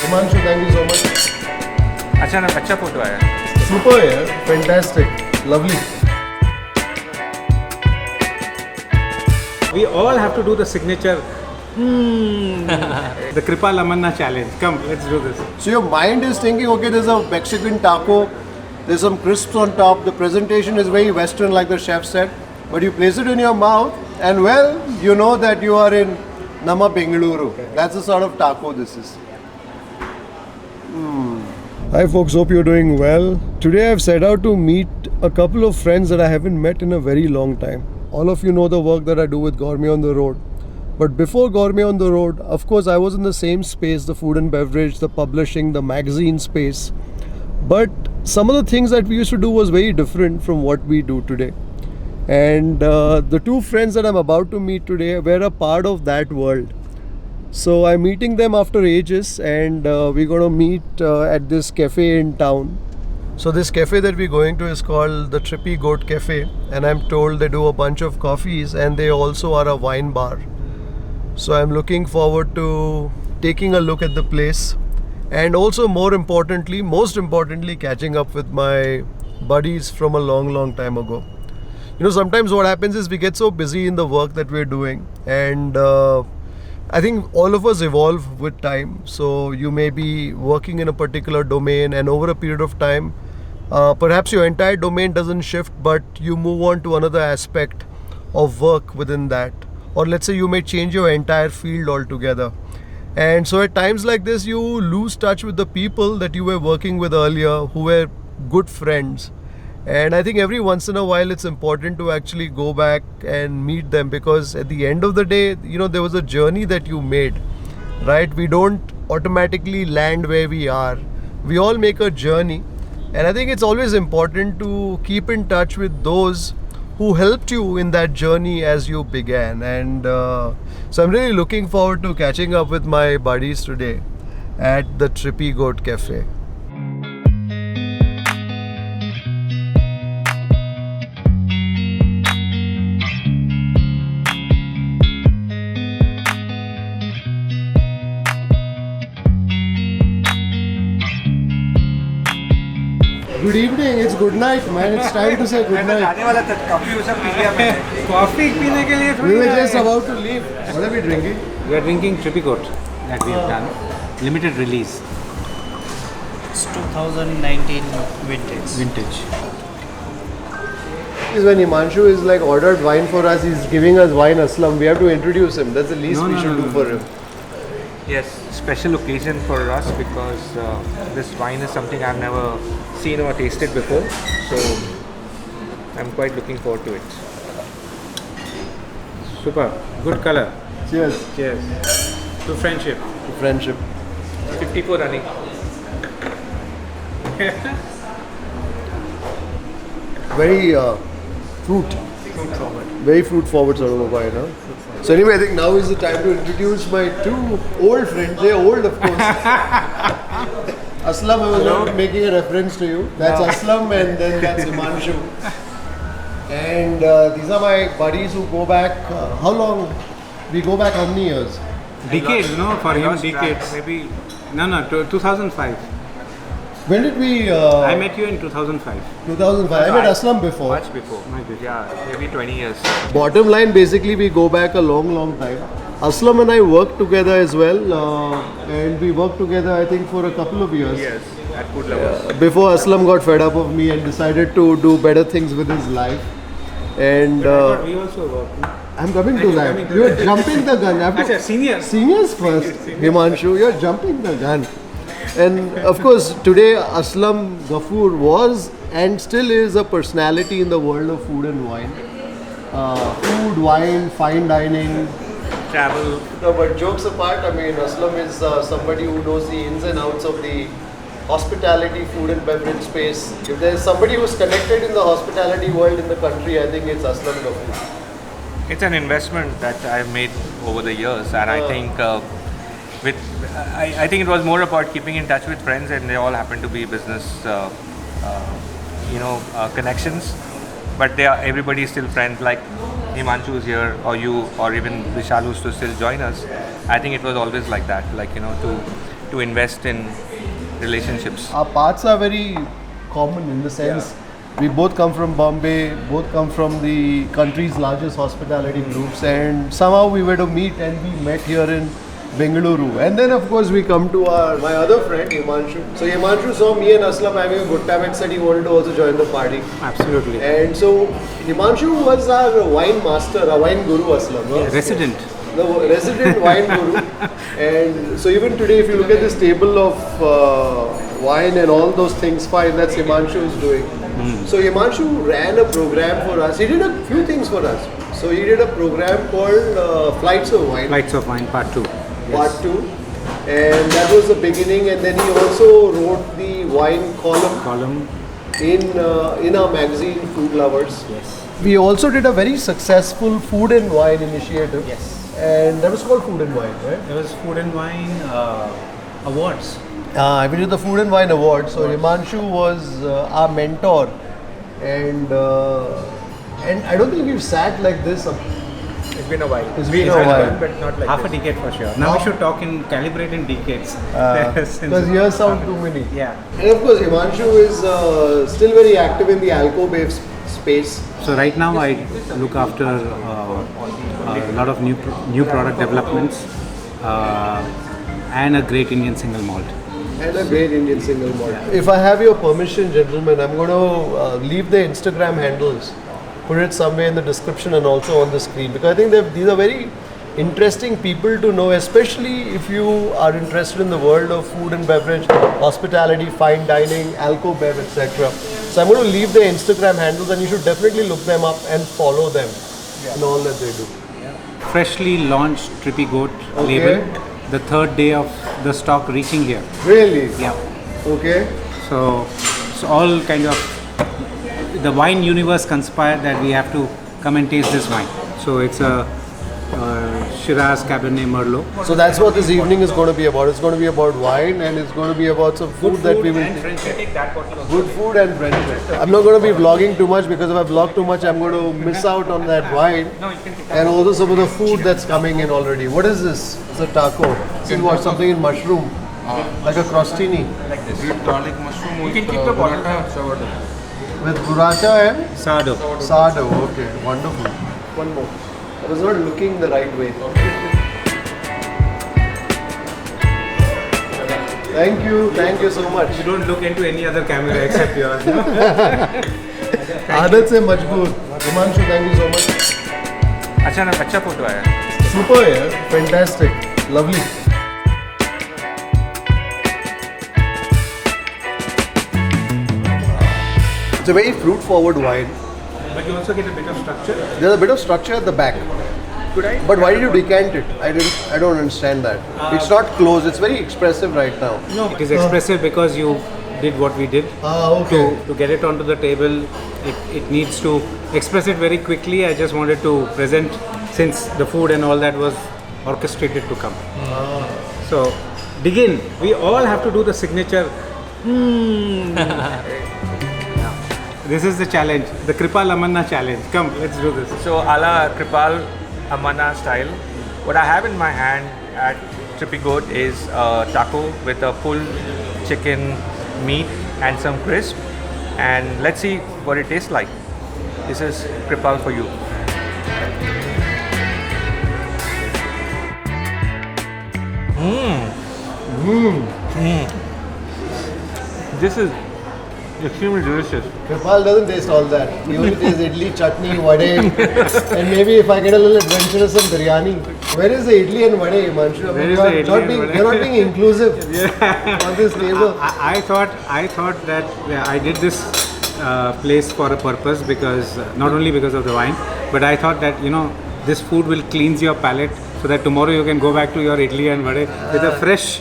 Heemanshu, thank you so much. अच्छा photo आया. Super, yeah. Fantastic. Lovely. We all have to do the signature. The Kripal Amanna challenge. Come, let's do this. So your mind is thinking, okay, there's a Mexican taco, there's some crisps on top, the presentation is very Western like the chef said, but you place it in your mouth and well, you know that you are in Bengaluru. That's the sort of taco this is. Hi folks, hope you're doing well. Today I've set out to meet a couple of friends that I haven't met in a very long time. All of you know the work that I do with Gourmet on the Road. But before Gourmet on the Road, of course I was in the same space, the food and beverage, the publishing, the magazine space. But some of the things that we used to do was very different from what we do today. And the two friends that I'm about to meet today were a part of that world. So I'm meeting them after ages and we're going to meet at this cafe in town. So this cafe that we're going to is called the Trippy Goat Cafe, and I'm told they do a bunch of coffees and they also are a wine bar. So I'm looking forward to taking a look at the place and also most importantly catching up with my buddies from a long time ago. You know, sometimes what happens is we get so busy in the work that we're doing and I think all of us evolve with time. So you may be working in a particular domain and over a period of time, perhaps your entire domain doesn't shift, but you move on to another aspect of work within that. Or let's say you may change your entire field altogether. And so at times like this, you lose touch with the people that you were working with earlier, who were good friends. And I think every once in a while it's important to actually go back and meet them, because at the end of the day, you know, there was a journey that you made, right? We don't automatically land where we are. We all make a journey. And I think it's always important to keep in touch with those who helped you in that journey as you began. And so I'm really looking forward to catching up with my buddies today at the Trippy Goat Cafe. Good evening, it's good night, man. It's time to say good night. Coffee पीने के लिए We were just about to leave. What are we drinking? We are drinking Trippy Goat that we have done. Limited release. It's 2019 vintage. Vintage. Is when Heemanshu is like ordered wine for us, he's giving us wine Aslam. We have to introduce him. That's the least we should do for him. Yes, special occasion for us because this wine is something I've never seen or tasted before. So I'm quite looking forward to it. Super, good color. Cheers. Cheers. To friendship. To friendship. 54 running. Very fruit forward. Very fruit forward sort of a wine, huh? So anyway, I think now is the time to introduce my two old friends. They're old, of course. Aslam, I was not making a reference to you. That's Aslam and then that's Heemanshu. And these are my buddies who go back, how long? We go back how many years? Decades, for him decades. Maybe, 2005. When did we... I met you in 2005. 2005. I met Aslam before. Much before. Yeah, maybe 20 years. Bottom line, basically we go back a long time. Aslam and I worked together as well. And we worked together I think for a couple of years. Yes, at good levels. Before Aslam got fed up of me and decided to do better things with his life. And we also worked. I'm coming to that. You're jumping the gun. Seniors. Seniors first. Heemanshu, you're jumping the gun. And of course, today Aslam Gafoor was and still is a personality in the world of food and wine. Food, wine, fine dining, travel. No, but jokes apart, I mean, Aslam is somebody who knows the ins and outs of the hospitality, food and beverage space. If there's somebody who's connected in the hospitality world in the country, I think it's Aslam Gafoor. It's an investment that I've made over the years, and I think I think it was more about keeping in touch with friends, and they all happen to be business, connections. But everybody is still friends. Like Heemanshu is here, or you, or even Vishal who's to still join us. I think it was always like that, to to invest in relationships. Our paths are very common in the sense we both come from Bombay, both come from the country's largest hospitality groups, and somehow we were to meet and we met here in Bengaluru. And then of course we come to my other friend Heemanshu. So Heemanshu saw me and Aslam having a good time and said he wanted to also join the party. Absolutely. And so Heemanshu was our wine master, our wine guru Aslam. No? Resident. The resident wine guru. And so even today if you look at this table of wine and all those things, fine, that's Heemanshu is doing. So Heemanshu ran a program for us. He did a few things for us. So he did a program called Flights of Wine. Flights of Wine Part 2. Part 2, and that was the beginning, and then he also wrote the wine column in our magazine Food Lovers. Yes. We also did a very successful food and wine initiative. Yes. And that was called Food and Wine, right? There was Food and Wine Awards. We did the Food and Wine Award. So Heemanshu was our mentor, and I don't think we've sat like this. It's been a while. It's been a while. But not like Half this. a decade for sure. Now we should talk in calibrate in decades. Because years sound too many. Yeah. And of course, Heemanshu is still very active in the alcove space. So right now I look after a lot of new product developments and a great Indian single malt. And a great Indian single malt. If I have your permission, gentlemen, I'm going to leave the Instagram handles. Put it somewhere in the description and also on the screen, because I think these are very interesting people to know, especially if you are interested in the world of food and beverage, hospitality, fine dining, alcove bev, etc. So I'm going to leave the Instagram handles, and you should definitely look them up and follow them in all that they do. Freshly launched Trippy Goat label, the third day of the stock reaching here. Really? Yeah. Okay. So all kind of the wine universe conspired that we have to come and taste this wine. So it's a Shiraz Cabernet Merlot. So that's what this evening is going to be about. It's going to be about wine, and it's going to be about some food that we will. Good food and friendship. I'm not going to be vlogging too much, because if I vlog too much, I'm going to miss out on that wine and also some of the food that's coming in already. What is this? It's a taco. This is what, something in mushroom, like a crostini. like this. Deep garlic mushroom You with can keep the bottle. burrata sourdough. With burrata and Sardo. sardo. Okay, wonderful. One more. I was not looking the right way. Thank you so much. You don't look into any other camera except yours. आदत से मजबूर. Heemanshu, thank you so much. अच्छा photo आया. Super, yeah. Fantastic. Lovely. It's a very fruit-forward wine. But you also get a bit of structure. There's a bit of structure at the back. Could I? But why did you decant it? I don't understand that. It's not closed. It's very expressive right now. No, it is expressive because you did what we did. Okay. To get it onto the table, it needs to express it very quickly. I just wanted to present, since the food and all that was orchestrated to come. So, dig in. We all have to do the signature. This is the challenge, the Kripal Amanna challenge. Come, let's do this. So, a la Kripal Amanna style, what I have in my hand at Trippy Goat is a taco with a full chicken meat and some crisp. And let's see what it tastes like. This is Kripal for you. This is extremely delicious. Kripal doesn't taste all that. He only tastes idli, chutney, vade, and maybe if I get a little adventurous, some biryani. Where is the idli and vade, Heemanshu? Where is the idli and vade? You're not being inclusive on this table. I thought that I did this place for a purpose, because not only because of the wine, but I thought that this food will cleanse your palate, so that tomorrow you can go back to your idli and vade with a fresh,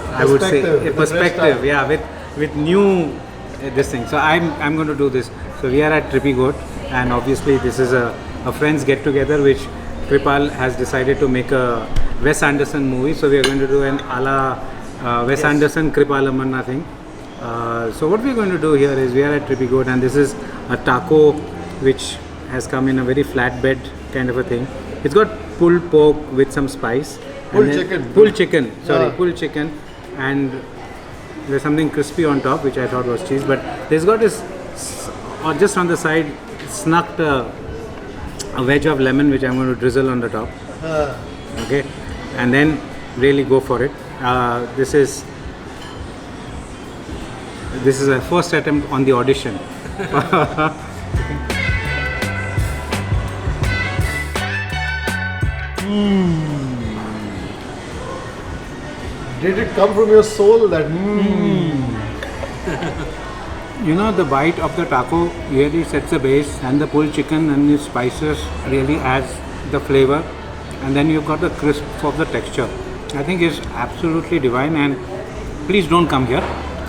I would say a perspective, with new this thing. So I'm going to do this. So we are at Trippy Goat, and obviously this is a friends get together, which Kripal has decided to make a Wes Anderson movie. So we are going to do an a la Wes Anderson Kripal Amanna thing. So what we are going to do here is, we are at Trippy Goat, and this is a taco which has come in a very flatbed kind of a thing. It's got pulled pork with some spice, Pulled chicken. Pulled chicken. Sorry, Yeah. pulled chicken, and there's something crispy on top, which I thought was cheese. But there's got this, or just on the side, snuck a wedge of lemon, which I'm going to drizzle on the top. Okay, and then really go for it. This is a first attempt on the audition. Did it come from your soul that You know, the bite of the taco really sets the base, and the pulled chicken and the spices really adds the flavor, and then you've got the crisp of the texture. I think it's absolutely divine, and please don't come here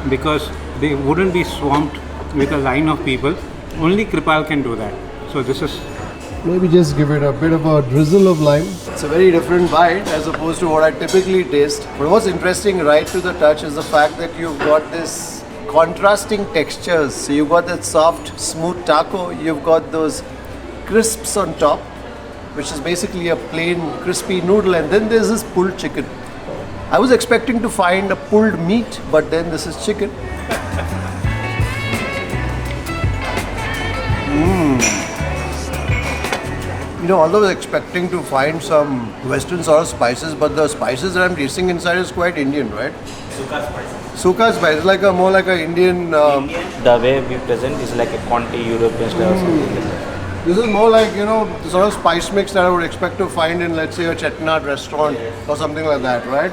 because they wouldn't be swamped with a line of people. Only Kripal can do that. So this is maybe just give it a bit of a drizzle of lime. It's a very different bite as opposed to what I typically taste. But what's interesting right to the touch is the fact that you've got this contrasting textures. So you've got that soft, smooth taco, you've got those crisps on top, which is basically a plain crispy noodle, and then there's this pulled chicken. I was expecting to find a pulled meat, but then this is chicken. You know, although I was expecting to find some Western sort of spices, but the spices that I'm tasting inside is quite Indian, right? Suka spices. Suka spice, like a more like a Indian. The way we present is like a Conti European style or something like that. This is more like, you know, the sort of spice mix that I would expect to find in, let's say, a Chettinad restaurant or something like that, right?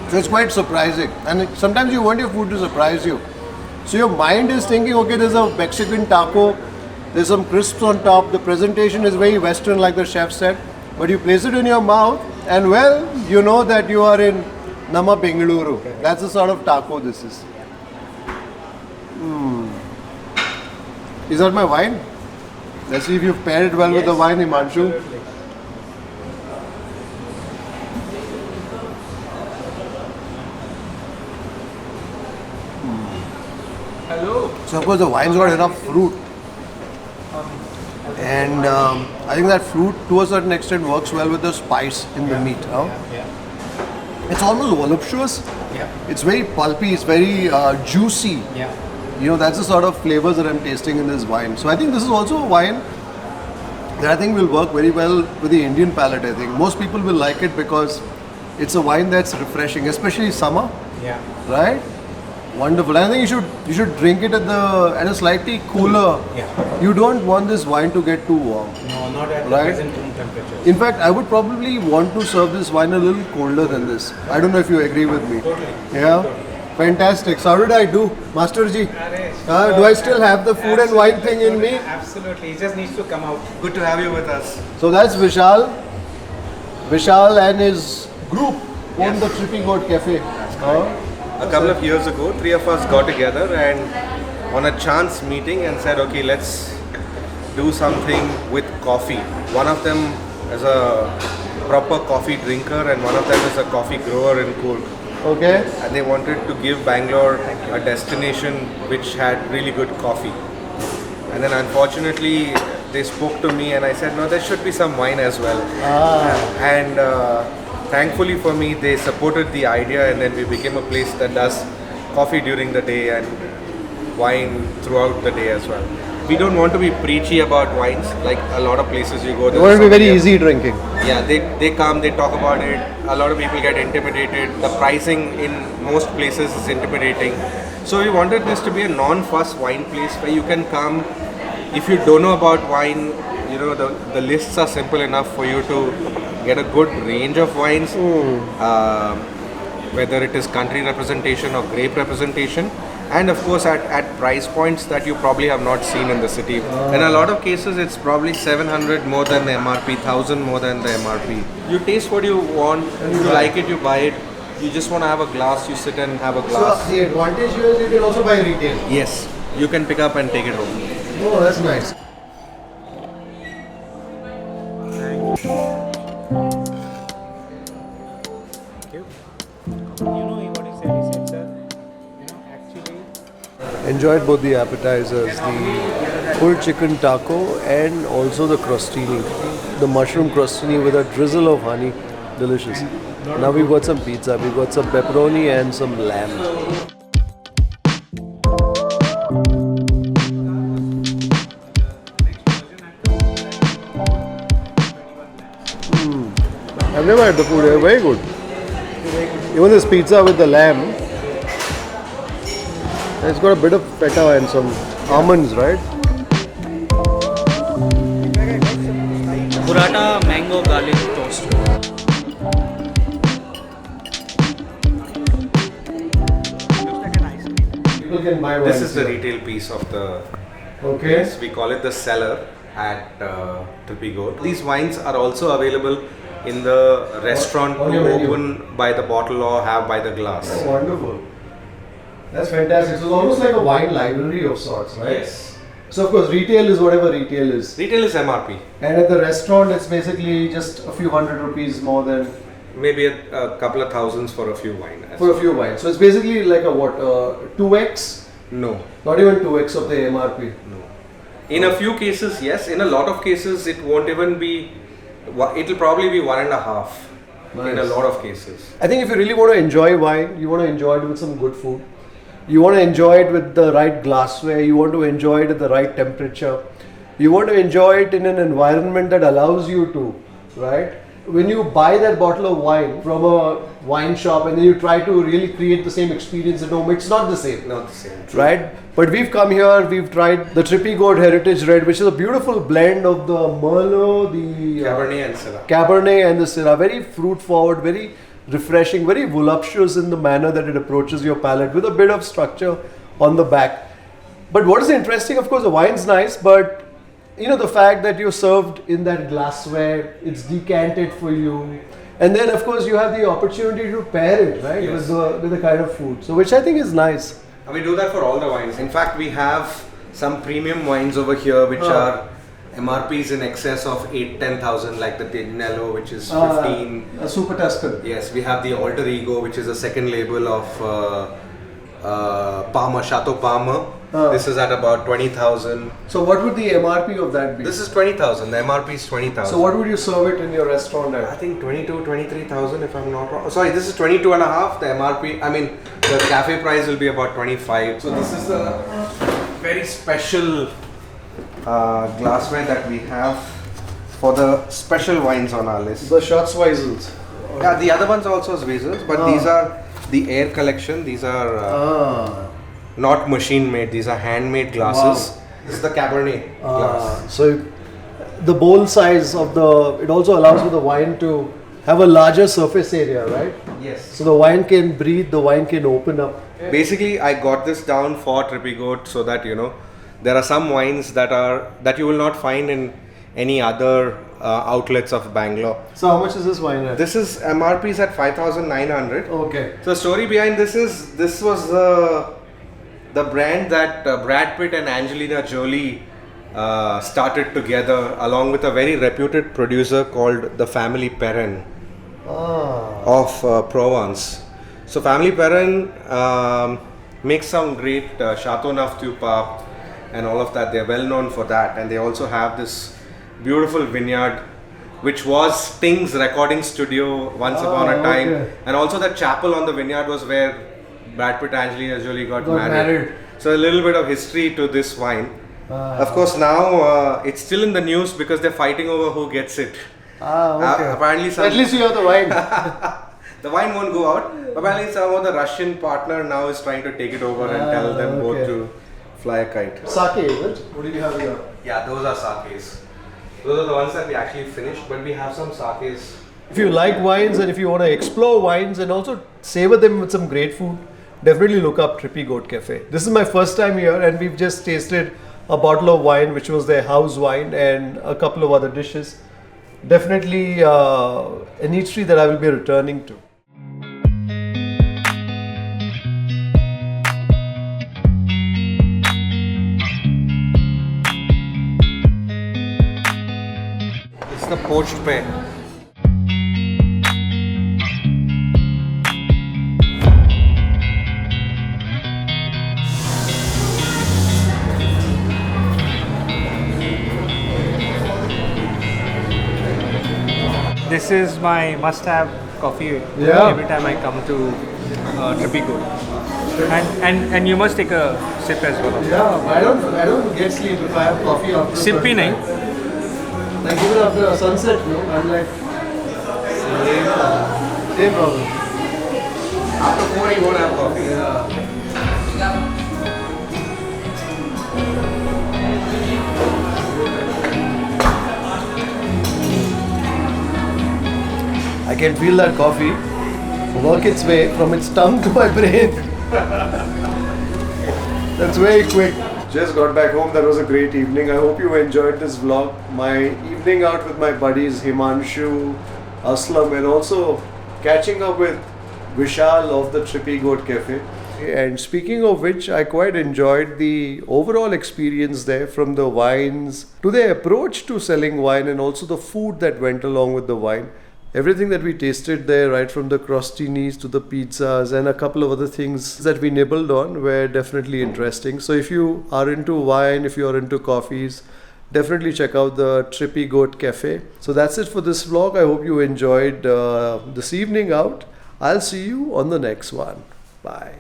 So it's quite surprising, and sometimes you want your food to surprise you. So your mind is thinking, okay, there's a Mexican taco. There's some crisps on top. The presentation is very Western, like the chef said. But you place it in your mouth, and well, you know that you are in Bengaluru. That's the sort of taco this is. Is that my wine? Let's see if you've paired it well with the wine, Heemanshu. Absolutely. Hello. So of course the wine's got enough fruit. And I think that fruit to a certain extent works well with the spice in the meat. Huh? It's almost voluptuous. It's very pulpy, it's very juicy. You know, that's the sort of flavors that I'm tasting in this wine. So I think this is also a wine that I think will work very well with the Indian palate, I think. Most people will like it because it's a wine that's refreshing, especially summer. Right? Wonderful. I think you should drink it at a slightly cooler. You don't want this wine to get too warm. No, not at Right. the present room temperature. In fact, I would probably want to serve this wine a little colder than this. I don't know if you agree with me. Totally. Yeah? Fantastic. So how did I do, Master Ji? Do I still have the food and wine thing in me? Absolutely. It just needs to come out. Good to have you with us. So that's Vishal. Vishal and his group own the Trippy Goat Cafe. A couple of years ago, three of us got together and on a chance meeting and said, okay, let's do something with coffee. One of them is a proper coffee drinker and one of them is a coffee grower in Coorg. Okay. And they wanted to give Bangalore a destination which had really good coffee. And then unfortunately, they spoke to me and I said, no, there should be some wine as well. And thankfully for me, they supported the idea and then we became a place that does coffee during the day and wine throughout the day as well. We don't want to be preachy about wines, like a lot of places you go. It want to be very easy drinking. Yeah, they come, they talk about it. A lot of people get intimidated. The pricing in most places is intimidating. So we wanted this to be a non-fuss wine place where you can come. If you don't know about wine, you know, the lists are simple enough for you to get a good range of wines. Whether it is country representation or grape representation. And of course at price points that you probably have not seen in the city. In a lot of cases it's probably 700 more than the MRP, 1000 more than the MRP. You taste what you want, if you like it you buy it. You just want to have a glass, you sit and have a glass. So the advantage here is you can also buy retail. Yes, you can pick up and take it home. Oh, that's nice. Enjoyed both the appetizers, the pulled chicken taco and also the crostini, the mushroom crostini with a drizzle of honey. Delicious. Now we've got some pizza. We've got some pepperoni and some lamb. I've never had the food here. Very good. Even this pizza with the lamb, it's got a bit of feta and some almonds, right? Burrata mango garlic toast. People can buy This wines is the here. retail piece of the Okay. place. We call it the cellar at Trippy Goat. These wines are also available in the restaurant On to your menu. open by the bottle or have by the glass. Oh, wonderful. That's fantastic. So it's almost like a wine library of sorts, right? Yes. So of course, retail is whatever retail is. Retail is MRP. And at the restaurant, it's basically just a few hundred rupees more than Maybe a couple of thousands for a few wine. for a few wines. So it's basically like a what, 2x? No. Not even 2x of the MRP. No. In a few cases, yes. In a lot of cases, it won't even be. It'll probably be 1.5. In a Nice. lot of cases. I think if you really want to enjoy wine, you want to enjoy it with some good food. You want to enjoy it with the right glassware. You want to enjoy it at the right temperature. You want to enjoy it in an environment that allows you to, right? When you buy that bottle of wine from a wine shop and then you try to really create the same experience at home, it's not the same. Not the same. Right? But we've come here, we've tried the Trippy Goat Heritage Red, which is a beautiful blend of the Merlot, the Cabernet and Syrah. Cabernet and the Syrah. Very fruit forward, very refreshing, very voluptuous in the manner that it approaches your palate with a bit of structure on the back. But what is interesting, of course, the wine's nice, but you know, the fact that you're served in that glassware, it's decanted for you. And then, of course, you have the opportunity to pair it, right, Yes. with the kind of food. So, which I think is nice. And we do that for all the wines. In fact, we have some premium wines over here which are MRPs in excess of 8-10,000, like the Tignello, which is 15. A Super Tuscan. Yes, we have the Alter Ego, which is a second label of Palmer, Chateau Palmer. This is at about 20,000. So, what would the MRP of that be? This is 20,000. The MRP is 20,000. So, what would you serve it in your restaurant I at? think 22, 23,000 if I'm not wrong. Sorry, this is 22 and a half. The MRP, I mean, the cafe price will be about 25. So this is a very special glassware that we have for the special wines on our list. The Schatzweisels. Yeah, the other ones also is Weasels, but these are the Air Collection. These are not machine made. These are handmade glasses. Wow. This is the Cabernet glass. So, the bowl size of it also allows for the wine to have a larger surface area, right? Yes. So the wine can breathe, the wine can open up. Basically, I got this down for Trippy Goat so that there are some wines that you will not find in any other outlets of Bangalore. So how much is this wine at? This is MRP is at 5,900. Okay. So the story behind this was the brand that Brad Pitt and Angelina Jolie started together along with a very reputed producer called the Family Perrin of Provence. So Family Perrin makes some great Chateauneuf du Pape and all of that. They're well known for that, and they also have this beautiful vineyard which was Sting's recording studio once upon a time. Okay. And also the chapel on the vineyard was where Brad Pitt and Angelina Jolie got married. married. So a little bit of history to this wine. Of course, now it's still in the news because they're fighting over who gets it. Okay. Apparently, At least you have the wine. the wine won't go out. Apparently, some of the Russian partner now is trying to take it over and tell them both okay. to fly a kite. Sake, is it? What do you have here? Yeah, those are sakes. Those are the ones that we actually finished, but we have some sakes. If you like wines and if you want to explore wines and also savor them with some great food, definitely look up Trippy Goat Cafe. This is my first time here and we've just tasted a bottle of wine which was their house wine and a couple of other dishes. Definitely an eatery that I will be returning to. It's the poached pear. This This is my must-have coffee Yeah. every time I come to Trippy Good. And you must take a sip as well. Yeah, I don't get sleep if I have coffee after. Sippy nahi. Like even after sunset, I'm like same problem. After 4 you won't have coffee. I can feel that coffee work its way from its tongue to my brain. That's very quick. Just got back home. That was a great evening. I hope you enjoyed this vlog. My evening out with my buddies Heemanshu, Aslam, and also catching up with Vishal of the Trippy Goat Cafe. And speaking of which, I quite enjoyed the overall experience there, from the wines to their approach to selling wine and also the food that went along with the wine. Everything that we tasted there, right from the crostinis to the pizzas and a couple of other things that we nibbled on, were definitely interesting. So if you are into wine, if you are into coffees, definitely check out the Trippy Goat Cafe. So that's it for this vlog. I hope you enjoyed this evening out. I'll see you on the next one. Bye.